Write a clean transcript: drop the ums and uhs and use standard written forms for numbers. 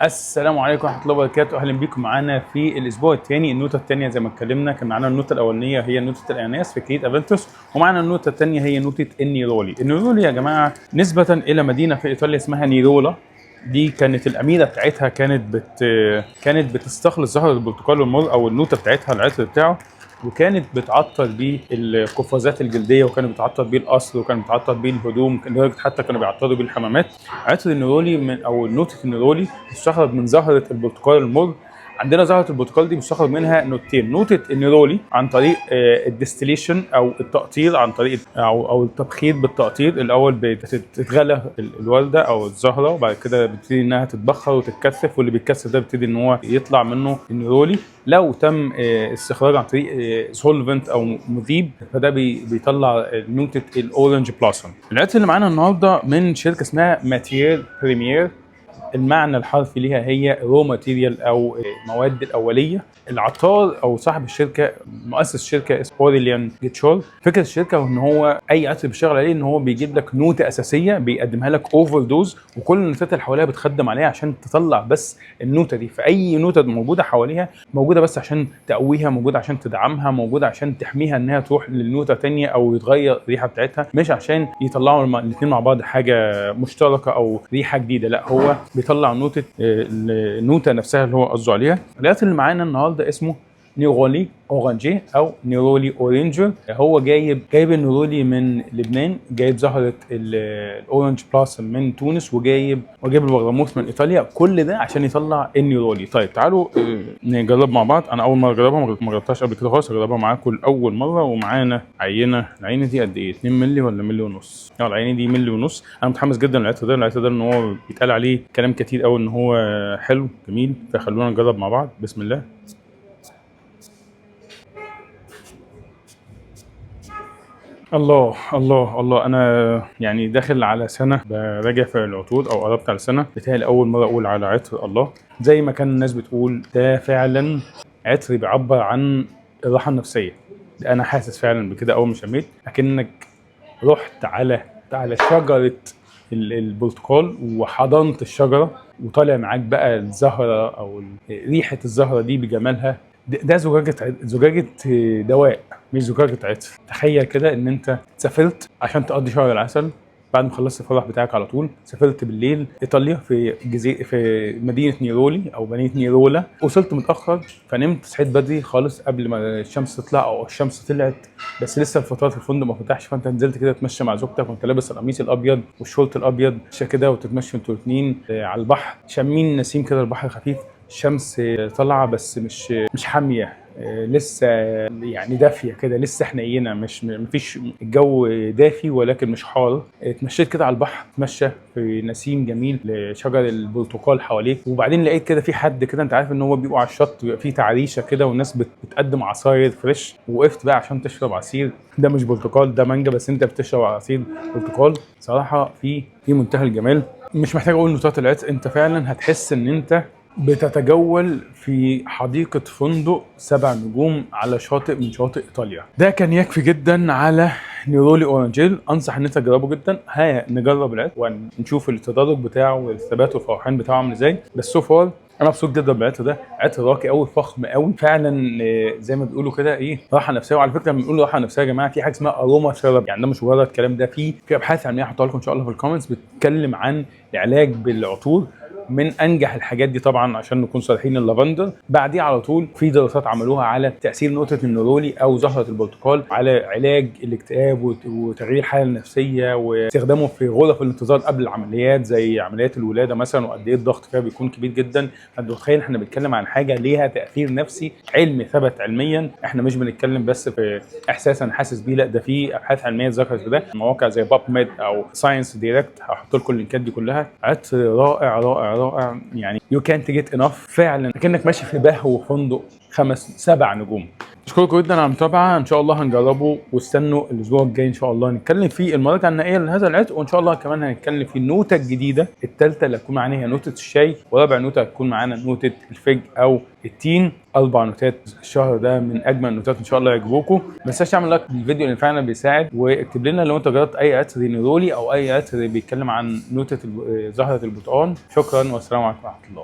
السلام عليكم ورحمه الله وبركاته. اهلا بيكم معانا في الاسبوع الثاني. النوته الثانيه زي ما اتكلمنا كان معانا النوته الاولانيه هي نوته الاناناس في كريت افنتوس، ومعانا النوته الثانيه هي نوته النيرولي. النيرولي يا جماعه نسبه الى مدينه في ايطاليا اسمها نيرولا. دي كانت الاميره بتاعتها كانت بتستخلص زهر البرتقال والمر، او النوته بتاعتها العطر بتاعه، وكانت بتعطر بيه القفازات الجلديه، وكانت بتعطر بيه القصر، وكانت بتعطر بيه الهدوم، لدرجه حتى كانوا بيعطروا بيه الحمامات. عطر النيرولي او نوته النيرولي بتستخرج من زهره البرتقال المر. عندنا زهره البرتقال دي بيستخرج منها نوتين: نوته النيرولي عن طريق الديستليشن او التقطير، عن طريق او التبخير بالتقطير. الاول بتتغلى الورده او الزهره، وبعد كده بتبتدي انها تتبخر وتتكثف، واللي بيتكثف ده بيبتدي ان هو يطلع منه النيرولي. لو تم استخراج عن طريق سولفنت او مذيب، فده بيطلع نوته الاورنج بلاسم. العطر اللي معانا النهارده من شركه اسمها ماتير بريمير. المعنى الحرفي ليها هي رو ماتيريال او المواد الاوليه. العطار او صاحب الشركه مؤسس الشركه اسمه اوريليان جيتشول. فكره الشركه ان هو اي عطر بيشتغل عليه ان هو بيجيب لك نوته اساسيه بيقدمها لك اوفر دوز، وكل النوتات اللي حواليها بتخدم عليها عشان تطلع بس النوته دي. فاي نوته موجوده حواليها موجوده بس عشان تقويها، موجوده عشان تدعمها، موجوده عشان تحميها انها تروح للنوته ثانيه او يتغير الريحه بتاعتها، مش عشان يطلعوا الاثنين مع بعض حاجه مشتركه او ريحه جديده. لا، هو بيطلع النوته نفسها اللي هو قصده عليها. العطر اللي معانا النهارده اسمه نيرولي اورانجي او نيرولي اورينجر. هو جايب النيرولي من لبنان، جايب زهره الاورنج بلاسم من تونس، وجايب البرغموث من ايطاليا. كل ده عشان يطلع النيرولي. طيب تعالوا نجرب مع بعض. انا اول مره اجربها، ما جربتهاش قبل كده خالص، اجربها معاكم لاول مره. ومعانا عينه. العينه دي قد ايه؟ 2 مللي ولا مللي ونص؟ العينه دي مللي ونص. انا متحمس جدا للعطر ده ان هو بيتقال عليه كلام كتير قوي ان هو حلو جميل، فخلونا نجرب مع بعض. بسم الله. الله الله الله، انا يعني داخل على سنه براجع في العطور، او قربت على سنه. بتهيألي اول مره اقول على عطر الله زي ما كان الناس بتقول ده فعلا عطر بيعبر عن الراحه النفسيه. انا حاسس فعلا بكده اول ما شميت، اكنك رحت على شجره البرتقال وحضنت الشجره، وطالع معاك بقى الزهره او ريحه الزهره دي بجمالها. ده زجاجة دواء، مش زجاجة عطر. تخيل كده ان انت سافرت عشان تقضي شهر العسل، بعد ما خلصت الفرح بتاعك على طول سافرت بالليل ايطاليا في مدينه نيرولي او مدينه نيرولا. وصلت متاخر فنمت، صحيت بدري خالص قبل ما الشمس تطلع، او الشمس طلعت بس لسه الفطار في الفندق ما فتحش. فانت نزلت كده تتمشى مع زوجتك وانت لابس القميص الابيض والشورت الابيض كده، وتتمشى انتوا الاثنين على البحر، شامين نسيم كده، البحر خفيف، الشمس طالعه بس مش حاميه، لسه يعني دافيه كده، لسه حنينه، مفيش الجو دافي ولكن مش حار. اتمشيت كده على البحر، اتمشى في نسيم جميل لشجر البرتقال حواليك، وبعدين لقيت كده في حد كده، انت عارف ان هو بيبقوا على الشط بيبقى فيه تعريشه كده والناس بتقدم عصاير فريش، ووقفت بقى عشان تشرب عصير. ده مش برتقال، ده مانجا، بس انت بتشرب عصير برتقال. صراحه في منتهى الجمال. مش محتاج اقول نوتات العطر، انت فعلا هتحس ان انت بتتجول في حديقة فندق 7 نجوم على شاطئ من شواطئ إيطاليا. ده كان يكفي جدا على نيرولي اورانجيل. انصح ان انت تجربه جدا. نجرب العطر ونشوف التدرج بتاعه والثبات والفوحان بتاعه عامل ازاي. بس سو فار انا مبسوط جدا بالعطر ده. عطر راقي قوي، فخم قوي فعلا، زي ما بيقولوا كده ايه، راحه نفسيه. وعلى فكره لما بنقول راحه نفسيه يا جماعه، في حاجه اسمها اروما ثيرابي، يعني ده مش مجرد كلام، ده في ابحاث علميه هحطها لكم ان شاء الله في الكومنتس بتتكلم عن العلاج بالعطور. من انجح الحاجات دي طبعا عشان نكون صريحين اللافندر. بعديه على طول في دراسات عملوها على تاثير نقطه النيرولي او زهره البرتقال على علاج الاكتئاب وتغيير الحاله النفسيه، واستخدامه في غرف الانتظار قبل العمليات زي عمليات الولاده مثلا، وقد ايه الضغط فيها بيكون كبير جدا. فانت متخيل احنا بنتكلم عن حاجه ليها تاثير نفسي علمي ثبت علميا. احنا مش بنتكلم بس في احساس انا حاسس بيه، لا ده في ابحاث علميه ذكرت ده، مواقع زي باب ميد او ساينس دايركت. هحط لكم اللينكات دي كلها. عطر رائع رائع رائع، يعني يو كانت جيت انف فعلا، كأنك ماشي في بهو فندق 5 7 نجوم. اشكركم جدا على المتابعه. ان شاء الله هنجربه، واستنوا الاسبوع الجاي ان شاء الله نتكلم في المراجعه النهائيه لهذا العطر. وان شاء الله كمان هنتكلم في النوته الجديده الثالثه اللي هتكون معانا هي نوته الشاي، ورابع نوته هتكون معانا نوته الفج او التين. 4 نوتات الشهر ده من اجمل النوتات، ان شاء الله يعجبوكم. ما تنساش تعمل لايك للفيديو اللي فعلا بيساعد، واكتب لنا لو انت جربت اي عطر نيرولي او اي عطر بيتكلم عن نوته زهره البرتقال. شكرا والسلام عليكم ورحمه الله.